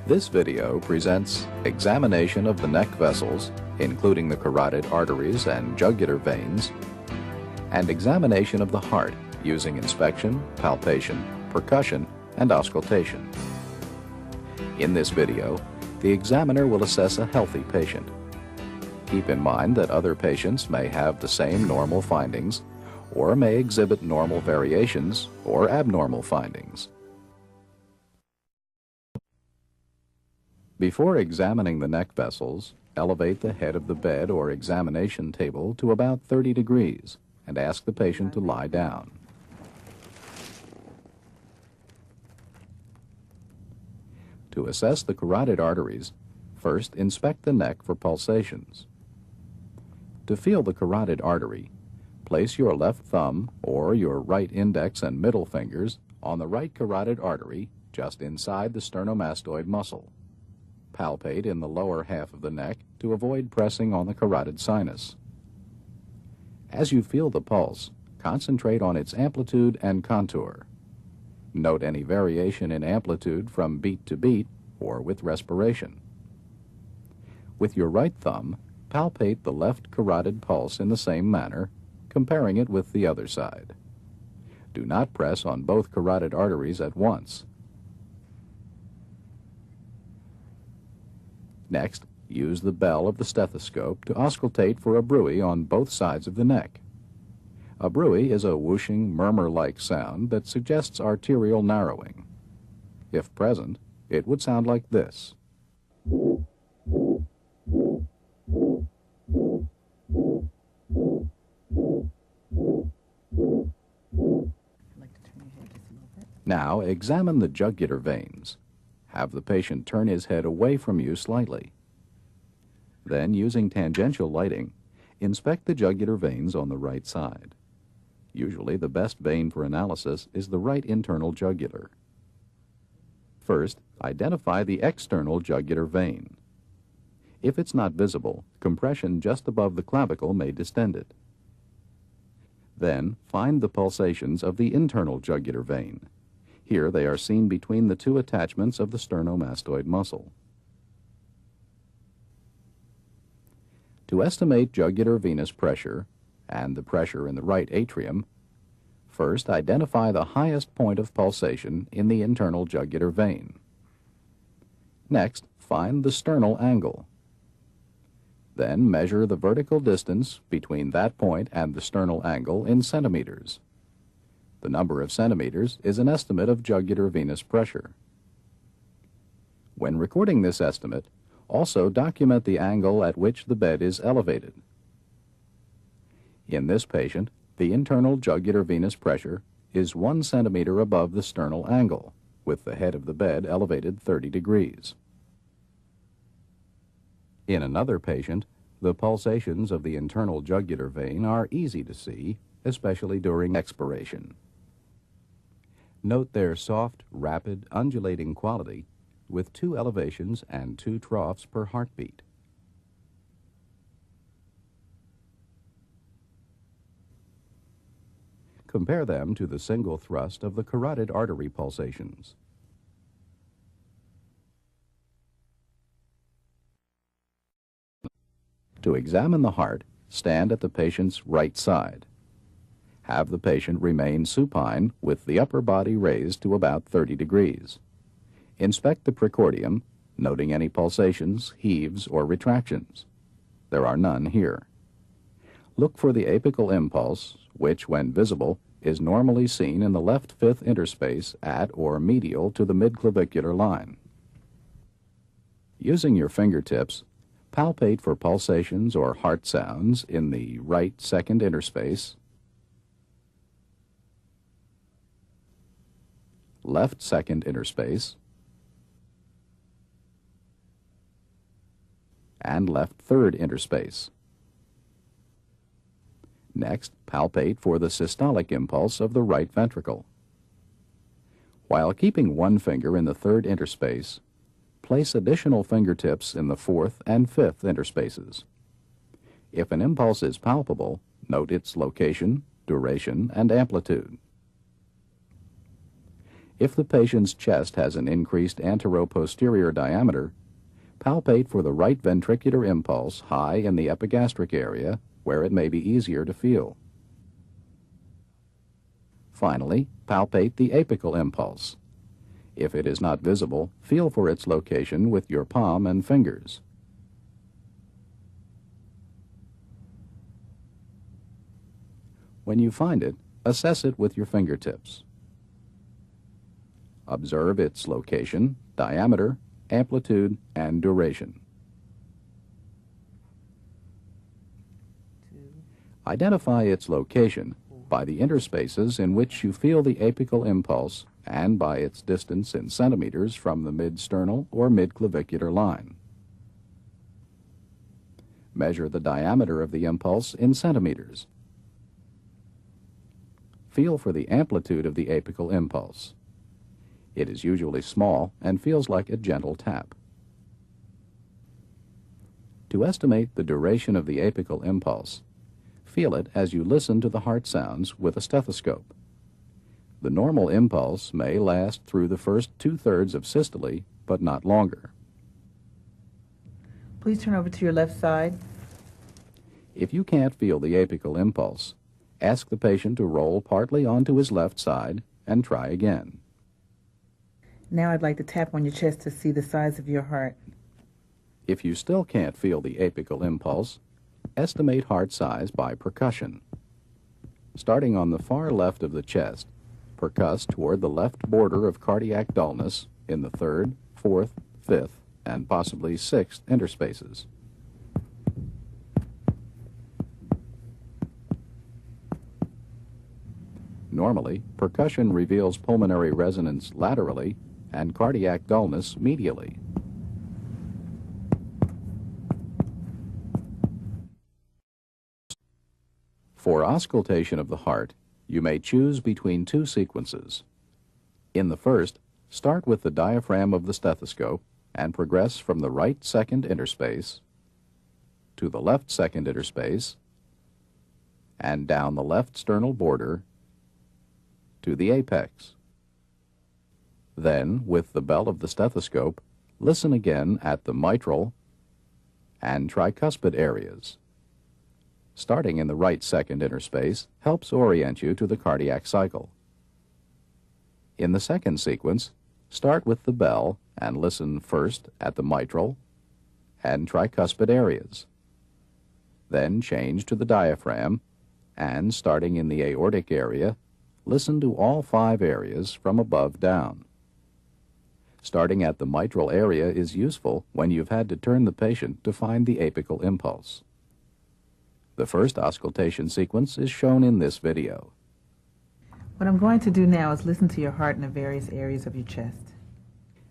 This video presents examination of the neck vessels, including the carotid arteries and jugular veins, and examination of the heart using inspection, palpation, percussion, and auscultation. In this video, the examiner will assess a healthy patient. Keep in mind that other patients may have the same normal findings or may exhibit normal variations or abnormal findings. Before examining the neck vessels, elevate the head of the bed or examination table to about 30 degrees and ask the patient to lie down. To assess the carotid arteries, first inspect the neck for pulsations. To feel the carotid artery, place your left thumb or your right index and middle fingers on the right carotid artery just inside the sternomastoid muscle. Palpate in the lower half of the neck to avoid pressing on the carotid sinus. As you feel the pulse, concentrate on its amplitude and contour. Note any variation in amplitude from beat to beat or with respiration. With your right thumb, palpate the left carotid pulse in the same manner, comparing it with the other side. Do not press on both carotid arteries at once. Next, use the bell of the stethoscope to auscultate for a bruit on both sides of the neck. A bruit is a whooshing, murmur-like sound that suggests arterial narrowing. If present, it would sound like this. Now, examine the jugular veins. Have the patient turn his head away from you slightly. Then, using tangential lighting, inspect the jugular veins on the right side. Usually, the best vein for analysis is the right internal jugular. First, identify the external jugular vein. If it's not visible, compression just above the clavicle may distend it. Then, find the pulsations of the internal jugular vein. Here they are seen between the two attachments of the sternomastoid muscle. To estimate jugular venous pressure and the pressure in the right atrium, first identify the highest point of pulsation in the internal jugular vein. Next, find the sternal angle. Then measure the vertical distance between that point and the sternal angle in centimeters. The number of centimeters is an estimate of jugular venous pressure. When recording this estimate, also document the angle at which the bed is elevated. In this patient, the internal jugular venous pressure is 1 centimeter above the sternal angle, with the head of the bed elevated 30 degrees. In another patient, the pulsations of the internal jugular vein are easy to see, especially during expiration. Note their soft, rapid, undulating quality with 2 elevations and 2 troughs per heartbeat. Compare them to the single thrust of the carotid artery pulsations. To examine the heart, stand at the patient's right side. Have the patient remain supine with the upper body raised to about 30 degrees. Inspect the precordium, noting any pulsations, heaves, or retractions. There are none here. Look for the apical impulse, which, when visible, is normally seen in the left fifth interspace at or medial to the midclavicular line. Using your fingertips, palpate for pulsations or heart sounds in the right second interspace, left second interspace, and left third interspace. Next, palpate for the systolic impulse of the right ventricle. While keeping one finger in the third interspace, place additional fingertips in the fourth and fifth interspaces. If an impulse is palpable, note its location, duration, and amplitude. If the patient's chest has an increased anteroposterior diameter, palpate for the right ventricular impulse high in the epigastric area, where it may be easier to feel. Finally, palpate the apical impulse. If it is not visible, feel for its location with your palm and fingers. When you find it, assess it with your fingertips. Observe its location, diameter, amplitude, and duration. Identify its location by the interspaces in which you feel the apical impulse and by its distance in centimeters from the mid-sternal or mid-clavicular line. Measure the diameter of the impulse in centimeters. Feel for the amplitude of the apical impulse. It is usually small and feels like a gentle tap. To estimate the duration of the apical impulse, feel it as you listen to the heart sounds with a stethoscope. The normal impulse may last through the first 2/3 of systole, but not longer. Please turn over to your left side. If you can't feel the apical impulse, ask the patient to roll partly onto his left side and try again. Now I'd like to tap on your chest to see the size of your heart. If you still can't feel the apical impulse, estimate heart size by percussion. Starting on the far left of the chest, percuss toward the left border of cardiac dullness in the 3rd, 4th, 5th, and possibly 6th interspaces. Normally, percussion reveals pulmonary resonance laterally and cardiac dullness medially. For auscultation of the heart, you may choose between 2 sequences. In the first, start with the diaphragm of the stethoscope and progress from the right second interspace to the left second interspace and down the left sternal border to the apex. Then, with the bell of the stethoscope, listen again at the mitral and tricuspid areas. Starting in the right second interspace helps orient you to the cardiac cycle. In the second sequence, start with the bell and listen first at the mitral and tricuspid areas. Then change to the diaphragm and, starting in the aortic area, listen to all 5 areas from above down. Starting at the mitral area is useful when you've had to turn the patient to find the apical impulse. The first auscultation sequence is shown in this video. What I'm going to do now is listen to your heart in the various areas of your chest.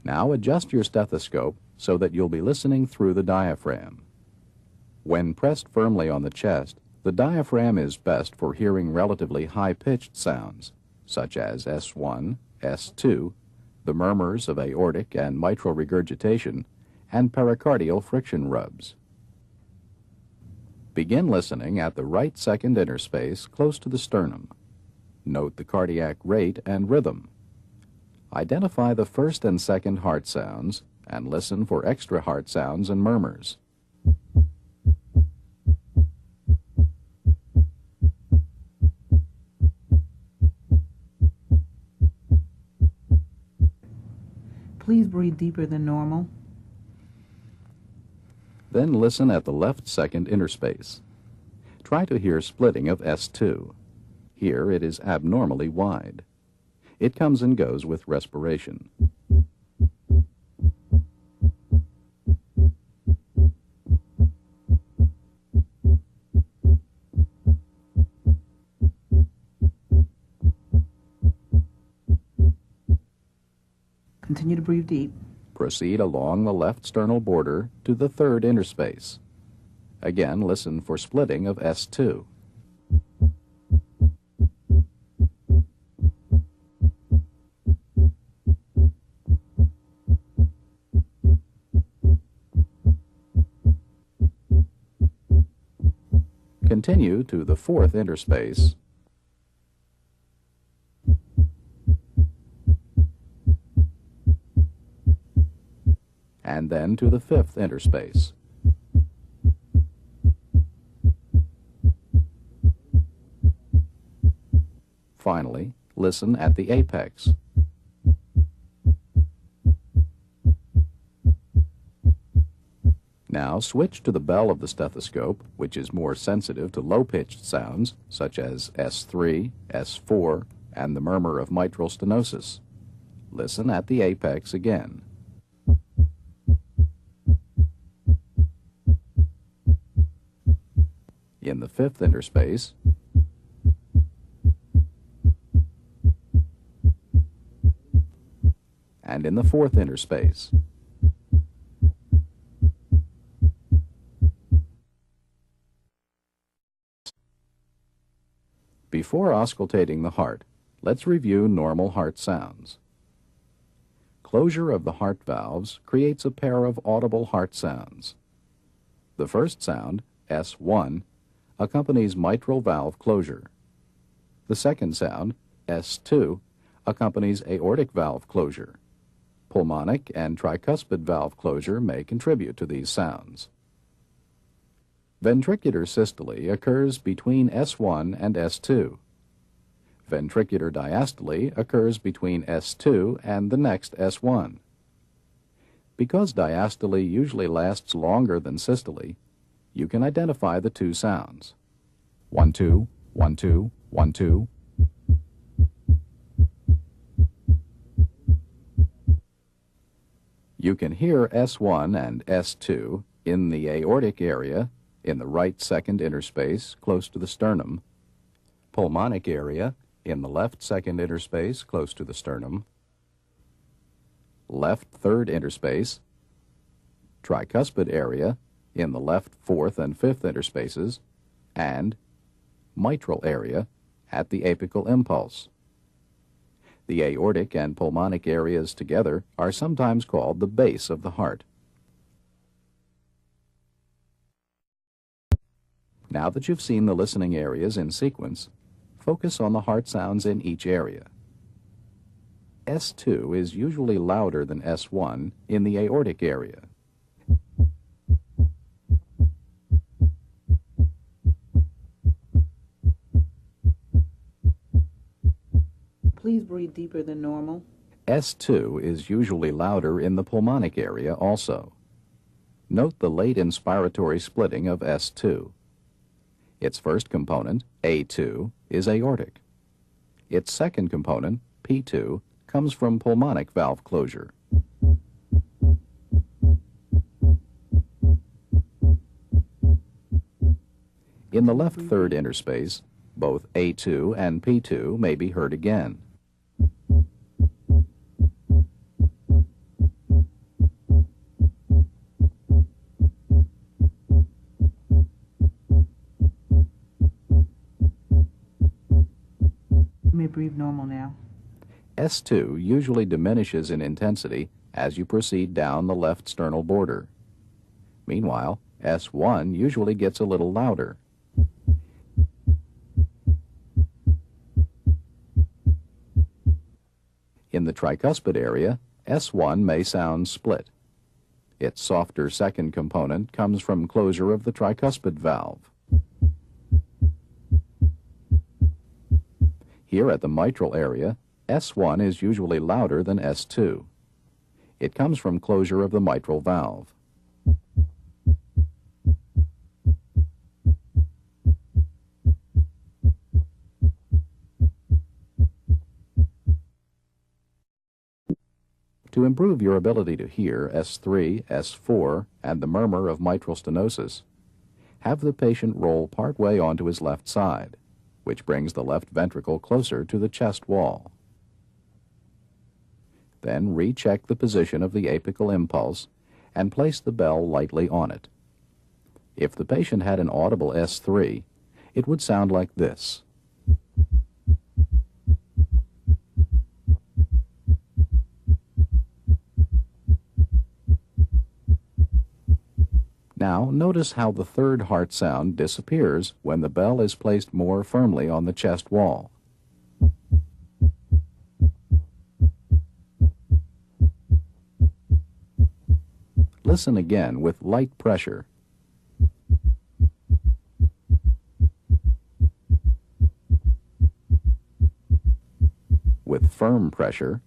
Now adjust your stethoscope so that you'll be listening through the diaphragm. When pressed firmly on the chest, the diaphragm is best for hearing relatively high-pitched sounds, such as S1, S2, the murmurs of aortic and mitral regurgitation, and pericardial friction rubs. Begin listening at the right second interspace close to the sternum. Note the cardiac rate and rhythm. Identify the first and second heart sounds and listen for extra heart sounds and murmurs. Please breathe deeper than normal. Then listen at the left second interspace. Try to hear splitting of S2. Here it is abnormally wide. It comes and goes with respiration. Continue to breathe deep. Proceed along the left sternal border to the 3rd interspace. Again, listen for splitting of S2. Continue to the 4th interspace and then to the fifth interspace. Finally, listen at the apex. Now switch to the bell of the stethoscope, which is more sensitive to low-pitched sounds, such as S3, S4, and the murmur of mitral stenosis. Listen at the apex again. In the fifth interspace, and in the fourth interspace. Before auscultating the heart, let's review normal heart sounds. Closure of the heart valves creates a pair of audible heart sounds. The first sound, S1, accompanies mitral valve closure. The second sound, S2, accompanies aortic valve closure. Pulmonic and tricuspid valve closure may contribute to these sounds. Ventricular systole occurs between S1 and S2. Ventricular diastole occurs between S2 and the next S1. Because diastole usually lasts longer than systole, you can identify the two sounds. 1, 2, 1, 2, 1, 2. You can hear S1 and S2 in the aortic area, in the right second interspace close to the sternum, pulmonic area in the left second interspace close to the sternum, left third interspace, tricuspid area in the left fourth and fifth interspaces, and mitral area at the apical impulse. The aortic and pulmonic areas together are sometimes called the base of the heart. Now that you've seen the listening areas in sequence, focus on the heart sounds in each area. S2 is usually louder than S1 in the aortic area. Please breathe deeper than normal. S2 is usually louder in the pulmonic area also. Note the late inspiratory splitting of S2. Its first component, A2, is aortic. Its second component, P2, comes from pulmonic valve closure. In the left third interspace, both A2 and P2 may be heard again. You may breathe normal now. S2 usually diminishes in intensity as you proceed down the left sternal border. Meanwhile, S1 usually gets a little louder. In the tricuspid area, S1 may sound split. Its softer second component comes from closure of the tricuspid valve. Here at the mitral area, S1 is usually louder than S2. It comes from closure of the mitral valve. To improve your ability to hear S3, S4, and the murmur of mitral stenosis, have the patient roll partway onto his left side, which brings the left ventricle closer to the chest wall. Then recheck the position of the apical impulse and place the bell lightly on it. If the patient had an audible S3, it would sound like this. Now, notice how the third heart sound disappears when the bell is placed more firmly on the chest wall. Listen again with light pressure. With firm pressure.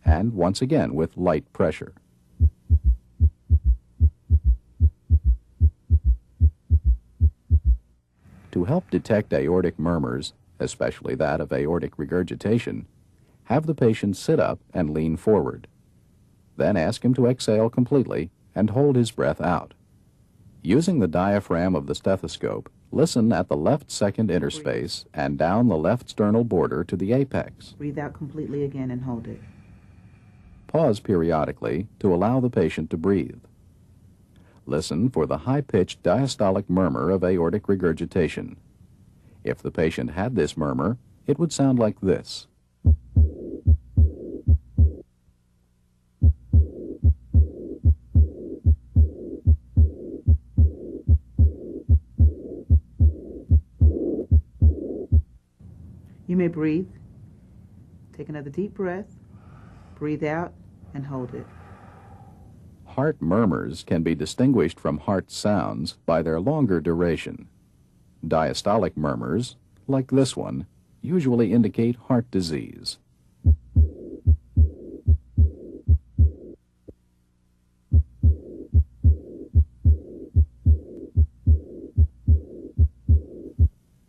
And once again with light pressure. To help detect aortic murmurs, especially that of aortic regurgitation, have the patient sit up and lean forward. Then ask him to exhale completely and hold his breath out. Using the diaphragm of the stethoscope, listen at the left second interspace and down the left sternal border to the apex. Breathe out completely again and hold it. Pause periodically to allow the patient to breathe. Listen for the high-pitched diastolic murmur of aortic regurgitation. If the patient had this murmur, it would sound like this. You may breathe. Take another deep breath. Breathe out and hold it. Heart murmurs can be distinguished from heart sounds by their longer duration. Diastolic murmurs, like this one, usually indicate heart disease.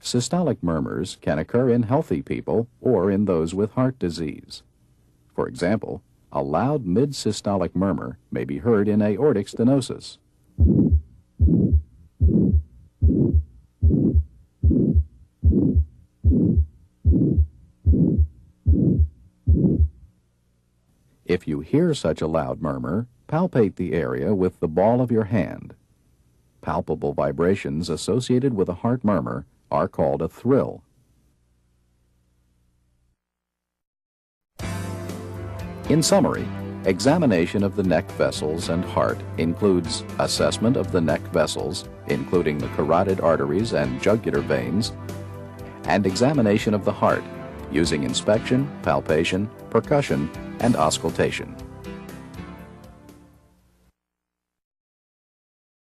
Systolic murmurs can occur in healthy people or in those with heart disease. For example, a loud mid-systolic murmur may be heard in aortic stenosis. If you hear such a loud murmur, palpate the area with the ball of your hand. Palpable vibrations associated with a heart murmur are called a thrill. In summary, examination of the neck vessels and heart includes assessment of the neck vessels, including the carotid arteries and jugular veins, and examination of the heart using inspection, palpation, percussion, and auscultation.